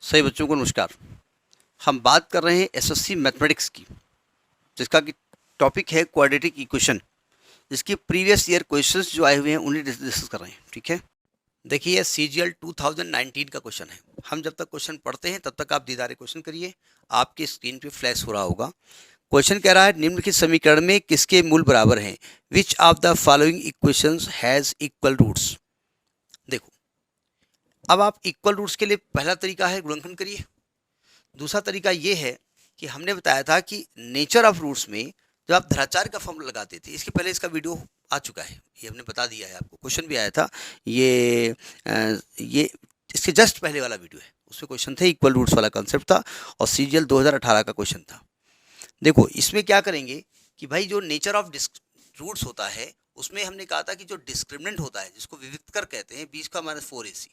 सभी बच्चों को नमस्कार। हम बात कर रहे हैं एसएससी मैथमेटिक्स की, जिसका कि टॉपिक है क्वाड्रेटिक इक्वेशन। जिसके प्रीवियस ईयर क्वेश्चंस जो आए हुए हैं उन्हें डिस्कस कर रहे हैं। ठीक है, देखिए ये सीजीएल 2019 का क्वेश्चन है। हम जब तक क्वेश्चन पढ़ते हैं तब तक आप दीदारे क्वेश्चन करिए, आपकी स्क्रीन पे फ्लैश हो रहा होगा। क्वेश्चन कह रहा है निम्नलिखित समीकरण में किसके मूल बराबर हैं? Which of the following equations has equal roots. देखो, अब आप इक्वल रूट्स के लिए पहला तरीका है गुणनखंड करिए। दूसरा तरीका ये है कि हमने बताया था कि नेचर ऑफ रूट्स में जब आप धराचार का फॉर्मूला लगाते थे, इसके पहले इसका वीडियो आ चुका है, ये हमने बता दिया है आपको, क्वेश्चन भी आया था। ये इसके जस्ट पहले वाला वीडियो है, उसमें क्वेश्चन थे, इक्वल रूट्स वाला कंसेप्ट था और सीजीएल 2018 का क्वेश्चन था। देखो इसमें क्या करेंगे कि भाई जो नेचर ऑफ रूट्स होता है उसमें हमने कहा था कि जो डिस्क्रिमिनेंट होता है, जिसको विविक्तर कहते हैं, 20 का -4ac,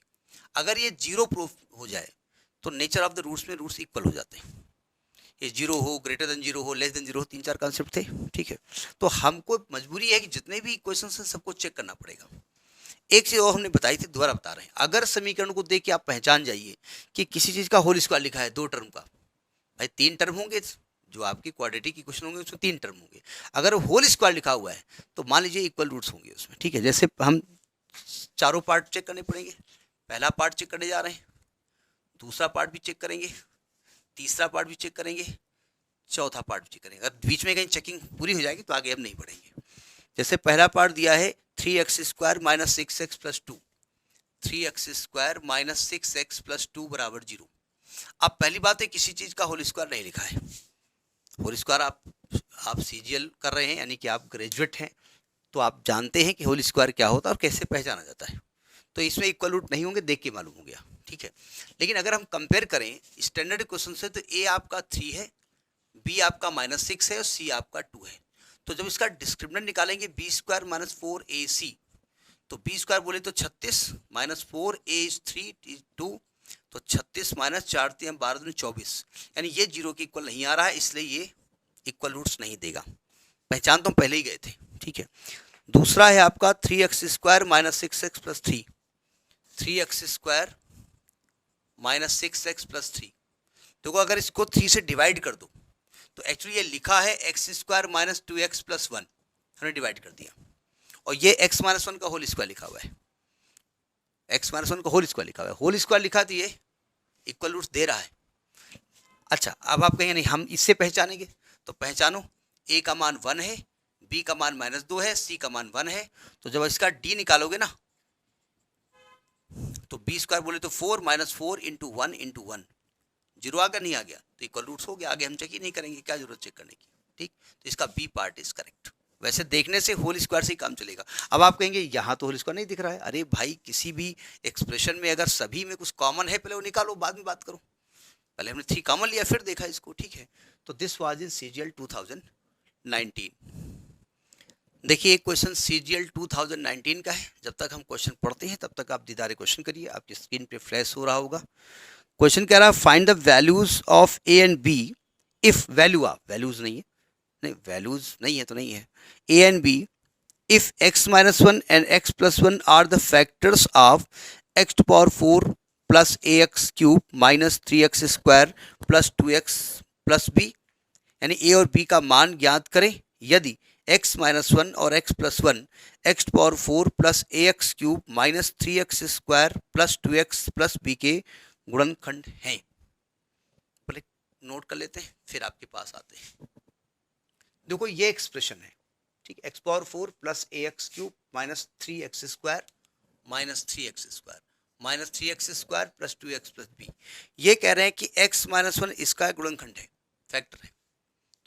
अगर ये जीरो प्रूफ हो जाए तो नेचर ऑफ द रूट्स में रूट्स इक्वल हो जाते हैं। ये जीरो हो, ग्रेटर देन जीरो हो, लेस देन जीरो हो, 3-4 कॉन्सेप्ट थे। ठीक है, तो हमको मजबूरी है कि जितने भी इक्वेशन हैं सबको चेक करना पड़ेगा। एक चीज और हमने बताई थी, दोबारा बता रहे हैं। अगर समीकरण को देख के आप पहचान जाइए कि किसी चीज का होल स्क्वायर लिखा है 2 टर्म का, भाई 3 टर्म होंगे, जो आपकी क्वाड्रेटिक इक्वेशन होंगे उसमें 3 टर्म होंगे। अगर होल स्क्वायर लिखा हुआ है तो मान लीजिए इक्वल रूट्स होंगे उसमें। ठीक है, जैसे हम चारों पार्ट चेक करने पड़ेंगे। पहला पार्ट चेक करने जा रहे हैं, दूसरा पार्ट भी चेक करेंगे, तीसरा पार्ट भी चेक करेंगे, चौथा पार्ट भी चेक करेंगे। अगर बीच में कहीं चेकिंग पूरी हो जाएगी तो आगे हम नहीं बढ़ेंगे। जैसे पहला पार्ट दिया है 3x² - 6x + 2, 3x² - 6x + 2 = 0। अब पहली बात है, किसी चीज का होल स्क्वायर नहीं लिखा है। होल स्क्वायर आप सीजीएल कर रहे हैं, यानी कि आप ग्रेजुएट हैं, तो आप जानते हैं कि होल स्क्वायर क्या होता है और कैसे पहचाना जाता है। तो इसमें इक्वल रूट नहीं होंगे, देख के मालूम हो गया। ठीक है, लेकिन अगर हम कंपेयर करें स्टैंडर्ड क्वेश्चन से, तो ए आपका 3 है, बी आपका -6 है और सी आपका 2 है। तो जब इसका डिस्क्रिमिनेंट निकालेंगे b² - 4ac, तो b² बोले तो 36, -4a is 3 is 2, तो 36 - 4 3 12 दूनी 24, यानी ये जीरो के इक्वल नहीं आ रहा है, इसलिए ये इक्वल रूट्स नहीं देगा। पहचान तो हम पहले ही गए थे। ठीक है, दूसरा है आपका 3x² - 6x + 3, 3x² - 6x + 3। देखो अगर इसको 3 से डिवाइड कर दो तो एक्चुअली ये लिखा है x² - 2x + 1, हमने डिवाइड कर दिया, और ये x - 1 का होल स्क्वायर लिखा हुआ है। x - 1 का होल स्क्वायर लिखा हुआ है, होल स्क्वायर लिखा तो ये इक्वल रूट्स दे रहा है। अच्छा, अब आप कहेंगे नहीं हम इससे पहचानेंगे, तो पहचानो, a का मान 1 है, b का मान -2 है, c का मान 1 है। तो जब इसका d निकालोगे ना, तो b² बोले तो 4 - 4 × 1 × 1, जीरो आ गया, नहीं आ गया तो इक्वल रूट्स हो गया। आगे हम चेक ही नहीं करेंगे, क्या जरूरत चेक करने की। ठीक, तो इसका बी पार्ट इज करेक्ट। वैसे देखने से होल स्क्वायर से ही काम चलेगा। अब आप कहेंगे यहाँ तो होल स्क्वायर नहीं दिख रहा है। अरे भाई, किसी भी एक्सप्रेशन में अगर सभी में कुछ कॉमन है, पहले वो निकालो, बाद में बात करो। पहले हमने 3 कॉमन लिया, फिर देखा इसको। ठीक है, तो दिस वाज इन सीजीएल 2019। देखिए एक क्वेश्चन सीजीएल 2019 का है। जब तक हम क्वेश्चन पढ़ते हैं तब तक आप दीदारे क्वेश्चन करिए, आपकी स्क्रीन पे फ्लैश हो रहा होगा। क्वेश्चन कह रहा है find the values of a and b if value of, values नहीं है, नहीं वैल्यूज नहीं है तो नहीं है, a and b if x - 1 and x + 1 are the factors of x⁴ plus ax³ minus 3x² plus 2x plus b, यानी a और b का मान ज्ञात करें यदि x - 1 और x + 1 x⁴ plus ax³ minus 3x² plus 2x plus b के गुणनखंड हैं। पहले नोट कर लेते हैं, फिर आपके पास आते हैं। देखो ये एक्सप्रेशन है, ठीक, x⁴ plus ax³ minus 3x² minus 3x² minus 3x² plus 2x plus b, ये कह रहे हैं कि x - 1 इसका गुणनखंड है, फैक्टर है।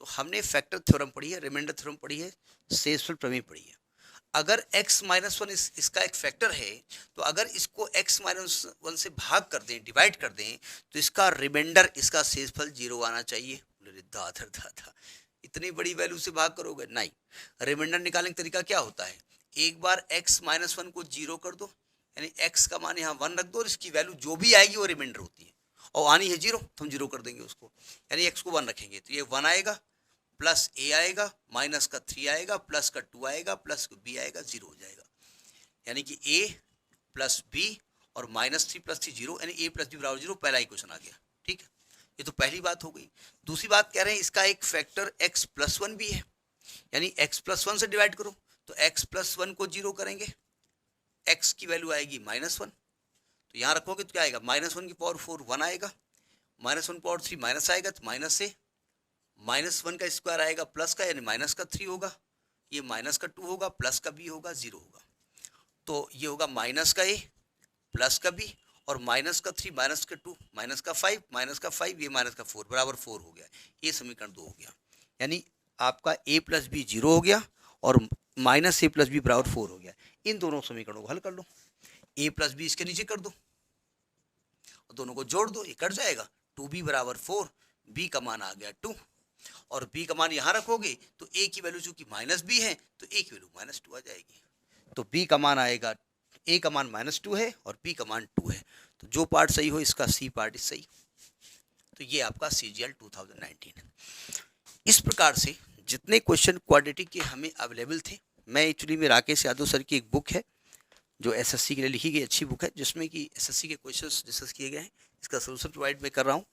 तो हमने फैक्टर थ्योरम पढ़ी है, रिमाइंडर थ्योरम पढ़ी है, शेषफल प्रमेय पढ़ी है। अगर x - 1 इसका एक फैक्टर है, तो अगर इसको x - 1 से भाग कर दें, डिवाइड कर दें, तो इसका रिमाइंडर, इसका शेषफल 0 आना चाहिए। दादा दादा, इतनी बड़ी वैल्यू से भाग करोगे? नहीं। रिमाइंडर निकालने का तरीका क्या होता है, एक बार x - 1 को 0 कर दो, यानी x का मान यहाँ 1 रख दो, और इसकी वैल्यू जो भी आएगी वो रिमाइंडर होती है, और आनी है 0 तो हम 0 कर देंगे उसको, यानी x को 1 रखेंगे तो ये 1 आएगा, प्लस a आएगा, माइनस का 3 आएगा, प्लस का 2 आएगा, प्लस का b आएगा, 0 हो जाएगा। यानी कि a प्लस b और -3 + 3 0 यानी a + b = 0, पहला ही क्वेश्चन आ गया। ठीक है, ये तो पहली बात हो गई। दूसरी बात कह रहे हैं इसका एक फैक्टर x + 1 भी है, यानी x + 1 से डिवाइड करो, तो x + 1 को 0 करेंगे, x की वैल्यू आएगी -1, तो यहाँ रखोगे तो क्या आएगा, -1 की पावर 4 1 आएगा, -1 पावर 3 माइनस आएगा, तो माइनस से -1 का स्क्वायर आएगा प्लस का, यानी माइनस का 3 होगा, ये माइनस का 2 होगा, प्लस का b होगा, 0 होगा, तो ये होगा माइनस का a प्लस का b, और माइनस का 3 माइनस का 2 माइनस का 5 माइनस का 5 ये माइनस का 4 बराबर 4 हो गया। ये समीकरण 2 हो गया, यानी आपका a + b 0 हो गया और -a + b = 4 हो गया। इन दोनों समीकरणों को हल कर लो, a + b इसके नीचे कर दो, दोनों को जोड़ दो, ये कट जाएगा, 2b = 4, b का मान आ गया 2, और b का मान यहाँ रखोगे तो a की वैल्यू चूंकि -b है तो a की वैल्यू -2 आ जाएगी, तो b का मान आएगा, a का मान -2 है और b का मान 2 है, तो जो पार्ट सही हो इसका c पार्ट इज सही। तो ये आपका CGL 2019 है। इस प्रकार से जितने क्वेश्चन क्वाड्रेटिक के हमें अवेलेबल थे, मैं एक्चुअली में राकेश यादव सर की एक बुक है जो SSC के लिए लिखी गई अच्छी बुक है, जिसमें कि SSC के क्वेश्चंस डिस्कस किए गए हैं, इसका सोल्यूशन प्रोवाइड मैं कर रहा हूँ।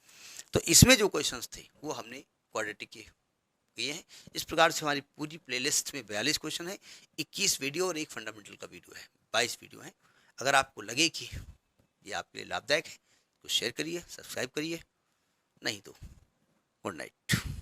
तो इसमें जो क्वेश्चंस थे वो हमने क्वाड्रेटिक के किए हैं। इस प्रकार से हमारी पूरी प्लेलिस्ट में 42 क्वेश्चन है, 21 वीडियो और एक फंडामेंटल का वीडियो है, 22 वीडियो है। अगर आपको लगे कि ये आपके लिए लाभदायक है तो शेयर करिए, सब्सक्राइब करिए, नहीं तो गुड नाइट।